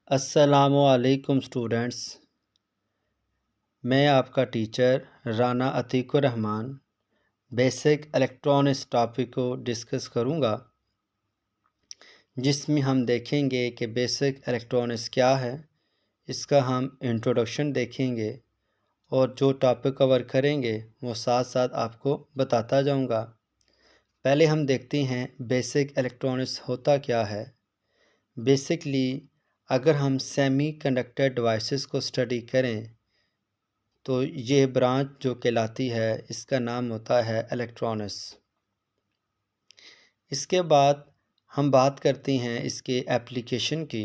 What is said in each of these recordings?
अस्सलामुअलैकुम स्टूडेंट्स। मैं आपका teacher Rana Atiqur Rahman basic electronics topic को डिस्कस करूंगा, जिसमें हम देखेंगे कि बेसिक इलेक्ट्रॉनिक्स क्या है। इसका हम इंट्रोडक्शन देखेंगे और जो टॉपिक कवर करेंगे वो साथ साथ आपको बताता जाऊंगा। पहले हम देखते हैं बेसिक इलेक्ट्रॉनिक्स होता क्या है। बेसिकली अगर हम सेमी कंडक्टर डिवाइसेस को स्टडी करें तो ये ब्रांच जो कहलाती है इसका नाम होता है इलेक्ट्रॉनिक्स। इसके बाद हम बात करते हैं इसके एप्लीकेशन की।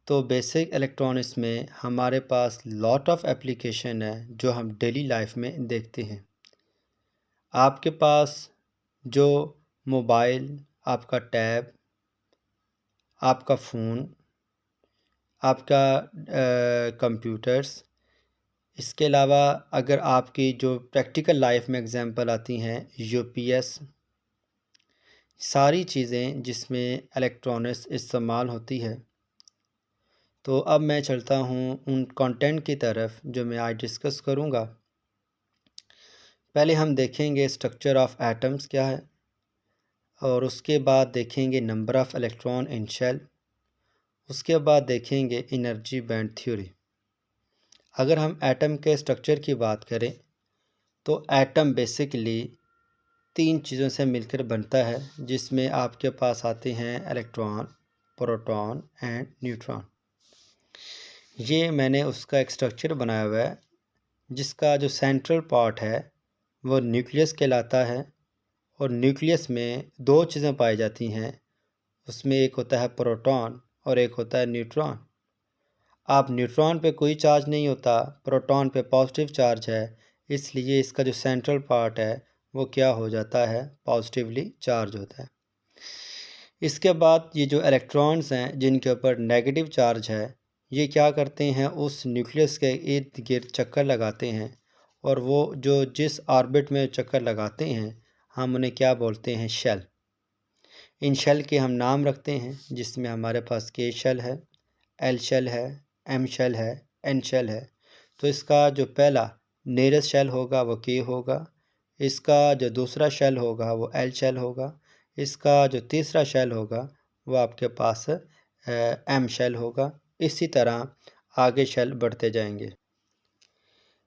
तो बेसिक इलेक्ट्रॉनिक्स में हमारे पास लॉट ऑफ एप्लीकेशन है जो हम डेली लाइफ में देखते हैं। आपके पास जो मोबाइल, आपका टैब, आपका फ़ोन, आपका कंप्यूटर्स, इसके अलावा अगर आपकी जो प्रैक्टिकल लाइफ में एग्जांपल आती हैं यूपीएस, सारी चीज़ें जिसमें इलेक्ट्रॉनिक्स इस्तेमाल होती है। तो अब मैं चलता हूँ उन कंटेंट की तरफ जो मैं आज डिस्कस करूँगा। पहले हम देखेंगे स्ट्रक्चर ऑफ एटम्स क्या है, और उसके बाद देखेंगे number of electron in shell. उसके बाद देखेंगे एनर्जी बैंड थ्योरी। अगर हम एटम के स्ट्रक्चर की बात करें तो एटम बेसिकली 3 चीज़ों से मिलकर बनता है, जिसमें आपके पास आते हैं इलेक्ट्रॉन, प्रोटॉन एंड न्यूट्रॉन। ये मैंने उसका एक स्ट्रक्चर बनाया हुआ है, जिसका जो सेंट्रल पार्ट है वो न्यूक्लियस कहलाता है। और न्यूक्लियस में 2 चीज़ें पाई जाती हैं, उसमें एक होता है प्रोटॉन और एक होता है न्यूट्रॉन। आप न्यूट्रॉन पे कोई चार्ज नहीं होता, प्रोटॉन पे पॉजिटिव चार्ज है, इसलिए इसका जो सेंट्रल पार्ट है वो क्या हो जाता है, पॉजिटिवली चार्ज होता है। इसके बाद ये जो इलेक्ट्रॉन्स हैं जिनके ऊपर नेगेटिव चार्ज है, ये क्या करते हैं, उस न्यूक्लियस के इर्द गिर्द चक्कर लगाते हैं, और वो जो जिस ऑर्बिट में चक्कर लगाते हैं हम उन्हें क्या बोलते हैं, शेल। इन शेल के हम नाम रखते हैं, जिसमें हमारे पास के शेल है, एल शेल है, एम शेल है, एन शेल है। तो इसका जो पहला नियरेस्ट शेल होगा वो के होगा, इसका जो दूसरा शेल होगा वो एल शेल होगा, इसका जो तीसरा शेल होगा वो आपके पास एम शेल होगा। इसी तरह आगे शेल बढ़ते जाएंगे।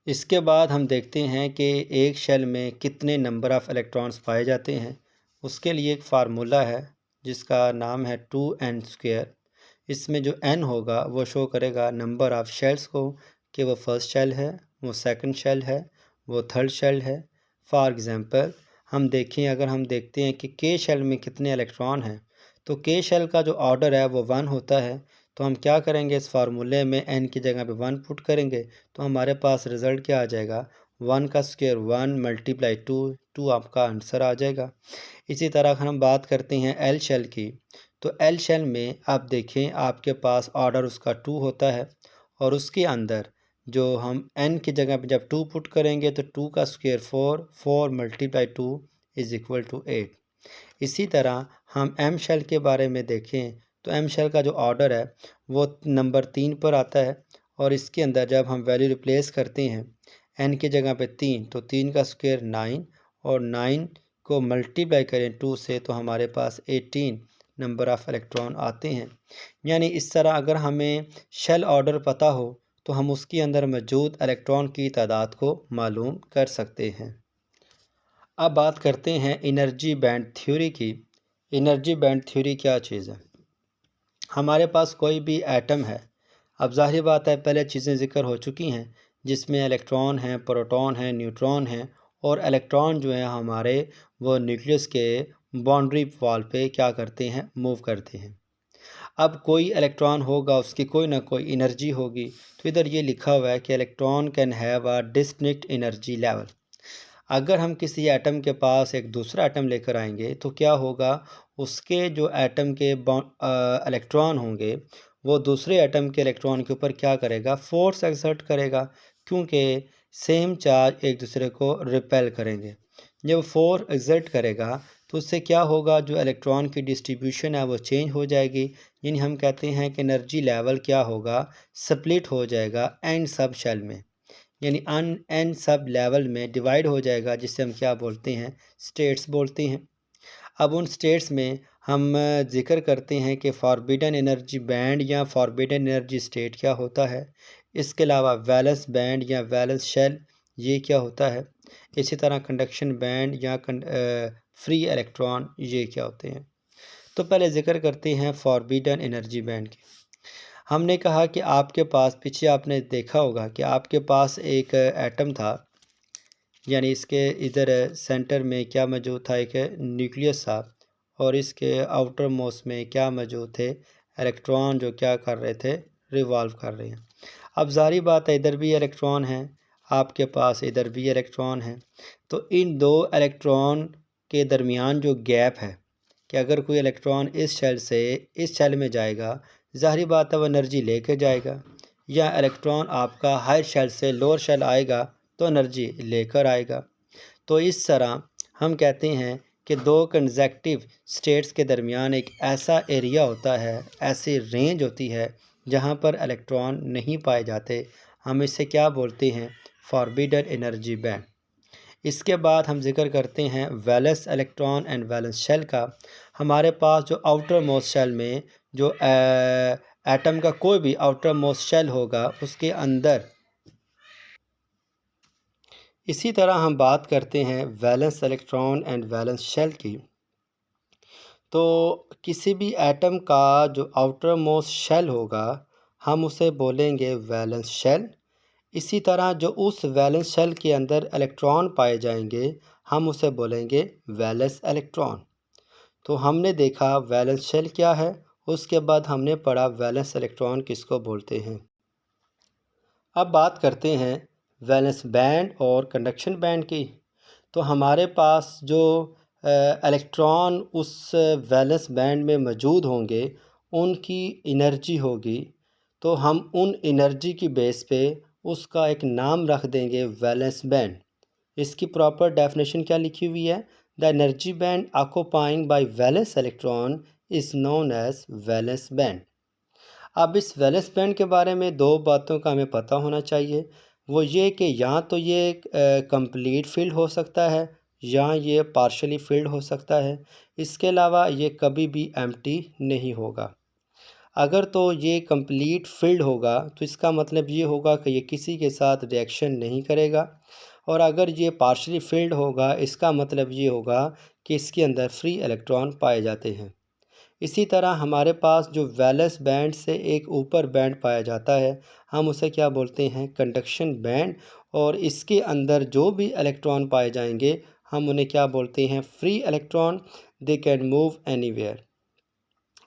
इसके बाद हम देखते हैं कि एक शेल में कितने नंबर ऑफ़ इलेक्ट्रॉन्स पाए जाते हैं। उसके लिए एक फार्मूला है जिसका नाम है 2n²। इसमें जो n होगा वो शो करेगा नंबर ऑफ़ शेल्स को, कि वो फर्स्ट शेल है, वो सेकंड शेल है, वो थर्ड शेल है। फॉर एग्ज़ाम्पल अगर हम देखते हैं कि के शेल में कितने इलेक्ट्रॉन हैं, तो के शेल का जो ऑर्डर है वो 1 होता है। तो हम क्या करेंगे, इस फार्मूले में n की जगह पे 1 पुट करेंगे तो हमारे पास रिज़ल्ट क्या आ जाएगा, 1 का स्क्वायर 1 मल्टीप्लाई 2, 2 आपका आंसर आ जाएगा। इसी तरह अगर हम बात करते हैं एल शेल की, तो एल शेल में आप देखें आपके पास ऑर्डर उसका 2 होता है, और उसके अंदर जो हम n की जगह पे जब 2 पुट करेंगे तो 2 का square 4, 4 multiply 2 is equal to 8। इसी तरह हम एम शेल के बारे में देखें तो एम शेल का जो ऑर्डर है वो नंबर 3 पर आता है, और इसके अंदर जब हम वैल्यू रिप्लेस करते हैं n की जगह पे 3, तो 3 का स्क्वायर 9, और 9 को मल्टीप्लाई करें 2 से तो हमारे पास 18 नंबर ऑफ़ इलेक्ट्रॉन आते हैं। यानी इस तरह अगर हमें शेल ऑर्डर पता हो तो हम उसके अंदर मौजूद इलेक्ट्रॉन की तादाद को मालूम कर सकते हैं। अब बात करते हैं एनर्जी बैंड थ्योरी की। एनर्जी बैंड थ्योरी क्या चीज़ है। हमारे पास कोई भी एटम है, अब ज़ाहिर बात है पहले चीज़ें ज़िक्र हो चुकी हैं, जिसमें इलेक्ट्रॉन हैं, प्रोटॉन हैं, न्यूट्रॉन हैं, और इलेक्ट्रॉन जो है हमारे वो न्यूक्लियस के बाउंड्री वॉल पे क्या करते हैं, मूव करते हैं। अब कोई इलेक्ट्रॉन होगा उसकी कोई ना कोई एनर्जी होगी, तो इधर ये लिखा हुआ है कि electron can have a distinct energy level. अगर हम किसी एटम के पास एक दूसरा एटम लेकर आएंगे तो क्या होगा, उसके जो एटम के इलेक्ट्रॉन होंगे वो दूसरे एटम के इलेक्ट्रॉन के ऊपर क्या करेगा, फोर्स एक्सर्ट करेगा, क्योंकि सेम चार्ज एक दूसरे को रिपेल करेंगे। जब फोर्स एक्सर्ट करेगा तो उससे क्या होगा, जो इलेक्ट्रॉन की डिस्ट्रीब्यूशन है वो चेंज हो जाएगी। यानी हम कहते हैं कि एनर्जी लेवल क्या होगा, स्प्लिट हो जाएगा एन सब शेल में, यानी एन सब लेवल में डिवाइड हो जाएगा, जिसे हम क्या बोलते हैं, स्टेट्स बोलते हैं। अब उन स्टेट्स में हम जिक्र करते हैं कि फॉरबिडन एनर्जी बैंड या फॉरबिडन एनर्जी स्टेट क्या होता है। इसके अलावा वैलेंस बैंड या वैलेंस शेल ये क्या होता है। इसी तरह कंडक्शन बैंड या फ्री इलेक्ट्रॉन ये क्या होते हैं। तो पहले जिक्र करते हैं फॉरबिडन एनर्जी बैंड की। हमने कहा कि आपके पास, पीछे आपने देखा होगा कि आपके पास एक एटम था, यानी इसके इधर सेंटर में क्या मौजूद था, एक न्यूक्लियस था, और इसके आउटर मोस्ट में क्या मौजूद थे, इलेक्ट्रॉन जो क्या कर रहे थे, रिवॉल्व कर रहे हैं। अब जारी बात है, इधर भी इलेक्ट्रॉन है आपके पास, इधर भी इलेक्ट्रॉन है। तो इन दो इलेक्ट्रॉन के दरमियान जो गैप है, कि अगर कोई इलेक्ट्रॉन इस शेल से इस शेल में जाएगा, जाहिर बात है वो एनर्जी लेके जाएगा, या इलेक्ट्रॉन आपका हायर शेल से लोअर शेल आएगा तो एनर्जी लेकर आएगा। तो इस तरह हम कहते हैं कि दो कंसेक्टिव स्टेट्स के दरमियान एक ऐसा एरिया होता है, ऐसी रेंज होती है जहाँ पर इलेक्ट्रॉन नहीं पाए जाते। हम इसे क्या बोलते हैं, फॉरबिडन एनर्जी बैंड। इसके बाद हम जिक्र करते हैं valence electron and valence shell का। हमारे पास जो आउटर मोस्ट शेल में जो एटम का कोई भी आउटर मोस्ट शेल होगा, उसके अंदर इसी तरह हम बात करते हैं valence electron and valence shell की। तो किसी भी एटम का जो आउटर मोस्ट शेल होगा, हम उसे बोलेंगे वैलेंस शेल। इसी तरह जो उस वैलेंस शेल के अंदर इलेक्ट्रॉन पाए जाएंगे, हम उसे बोलेंगे वैलेंस इलेक्ट्रॉन। तो हमने देखा वैलेंस शेल क्या है, उसके बाद हमने पढ़ा वैलेंस इलेक्ट्रॉन किसको बोलते हैं। अब बात करते हैं वैलेंस बैंड और कंडक्शन बैंड की। तो हमारे पास जो इलेक्ट्रॉन उस वैलेंस बैंड में मौजूद होंगे, उनकी एनर्जी होगी, तो हम उन एनर्जी की बेस पे उसका एक नाम रख देंगे वैलेंस बैंड। इसकी प्रॉपर डेफिनेशन क्या लिखी हुई है, the energy band occupying by valence electron is known as valence band. अब इस वैलेंस बैंड के बारे में दो बातों का हमें पता होना चाहिए। वो ये कि या तो ये कंप्लीट फील्ड हो सकता है, या ये पार्शली फील्ड हो सकता है। इसके अलावा ये कभी भी एम्प्टी नहीं होगा। अगर तो ये कंप्लीट फील्ड होगा, तो इसका मतलब ये होगा कि ये किसी के साथ रिएक्शन नहीं करेगा। और अगर ये पार्शली फील्ड होगा, इसका मतलब ये होगा कि इसके अंदर फ्री इलेक्ट्रॉन पाए जाते हैं। इसी तरह हमारे पास जो वैलेंस बैंड से एक ऊपर बैंड पाया जाता है, हम उसे क्या बोलते हैं, कंडक्शन बैंड। और इसके अंदर जो भी इलेक्ट्रॉन पाए जाएंगे, हम उन्हें क्या बोलते हैं, free electron. They can move anywhere.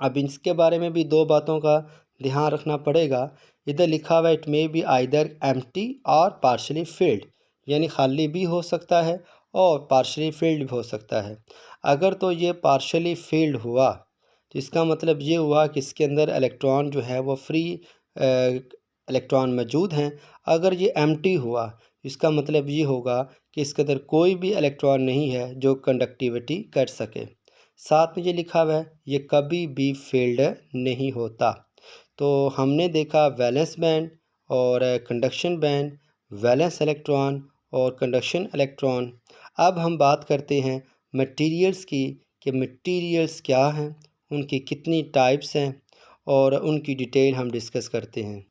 अब इसके बारे में भी दो बातों का ध्यान रखना पड़ेगा। इधर लिखा हुआ it may be either empty और पार्शली फील्ड, यानी खाली भी हो सकता है और पार्शली फील्ड भी हो सकता है। अगर तो ये पार्शली फील्ड हुआ, तो इसका मतलब ये हुआ कि इसके अंदर इलेक्ट्रॉन जो है वो फ्री इलेक्ट्रॉन मौजूद हैं। अगर ये एम्प्टी हुआ, इसका मतलब ये होगा कि इसके अंदर कोई भी इलेक्ट्रॉन नहीं है जो कंडक्टिविटी कर सके। साथ में ये लिखा हुआ है ये कभी भी फील्ड नहीं होता। तो हमने देखा वैलेंस बैंड और कंडक्शन बैंड, वैलेंस इलेक्ट्रॉन और कंडक्शन इलेक्ट्रॉन। अब हम बात करते हैं मटेरियल्स की, कि मटेरियल्स क्या हैं, उनकी कितनी टाइप्स हैं, और उनकी डिटेल हम डिस्कस करते हैं।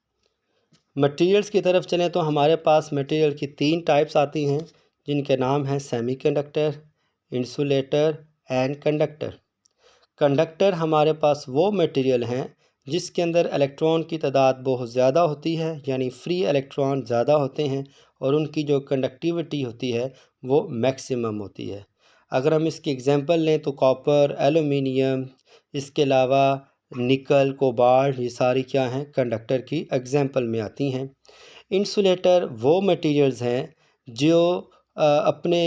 मटेरियल्स की तरफ चलें तो हमारे पास मटेरियल की तीन टाइप्स आती हैं, जिनके नाम हैं semiconductor, insulator and conductor. Conductor हमारे पास वो मटेरियल हैं जिसके अंदर इलेक्ट्रॉन की तादाद बहुत ज़्यादा होती है, यानी फ्री इलेक्ट्रॉन ज़्यादा होते हैं, और उनकी जो कंडक्टिविटी होती है वो मैक्सिमम होती है। अगर हम इसकी एग्जांपल लें तो कॉपर, एलुमिनियम, इसके अलावा निकल, कोबाल्ट, ये सारी क्या हैं, कंडक्टर की एग्जांपल में आती हैं। इंसुलेटर वो मटेरियल्स हैं जो अपने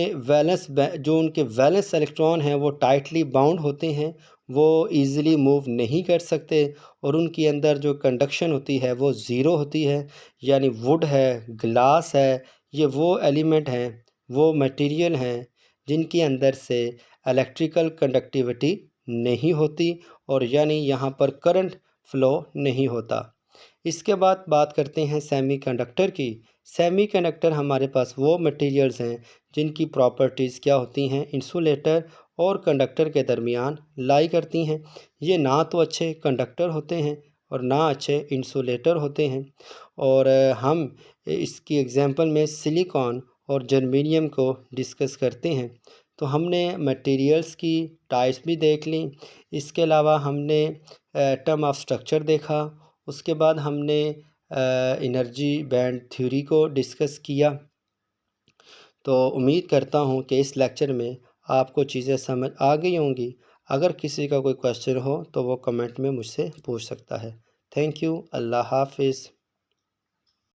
जो उनके वैलेंस इलेक्ट्रॉन हैं वो टाइटली बाउंड होते हैं, वो इजीली मूव नहीं कर सकते, और उनके अंदर जो कंडक्शन होती है वो ज़ीरो होती है। यानी वुड है, ग्लास है, ये वो एलिमेंट हैं, वो मटेरियल हैं जिनके अंदर से इलेक्ट्रिकल कंडक्टिविटी नहीं होती और यानी यहाँ पर करंट फ्लो नहीं होता। इसके बाद बात करते हैं सेमीकंडक्टर की। सेमीकंडक्टर हमारे पास वो मटेरियल्स हैं जिनकी प्रॉपर्टीज़ क्या होती हैं, इंसुलेटर और कंडक्टर के दरमियान लाई करती हैं। ये ना तो अच्छे कंडक्टर होते हैं और ना अच्छे इंसुलेटर होते हैं। और हम इसकी एग्जांपल में सिलिकॉन और जर्मेनियम को डिस्कस करते हैं। तो हमने मटेरियल्स की टाइप्स भी देख ली, इसके अलावा हमने एटम ऑफ स्ट्रक्चर देखा, उसके बाद हमने एनर्जी बैंड थ्योरी को डिस्कस किया। तो उम्मीद करता हूँ कि इस लेक्चर में आपको चीज़ें समझ आ गई होंगी। अगर किसी का कोई क्वेश्चन हो तो वो कमेंट में मुझसे पूछ सकता है। Thank you. अल्लाह हाफिज़।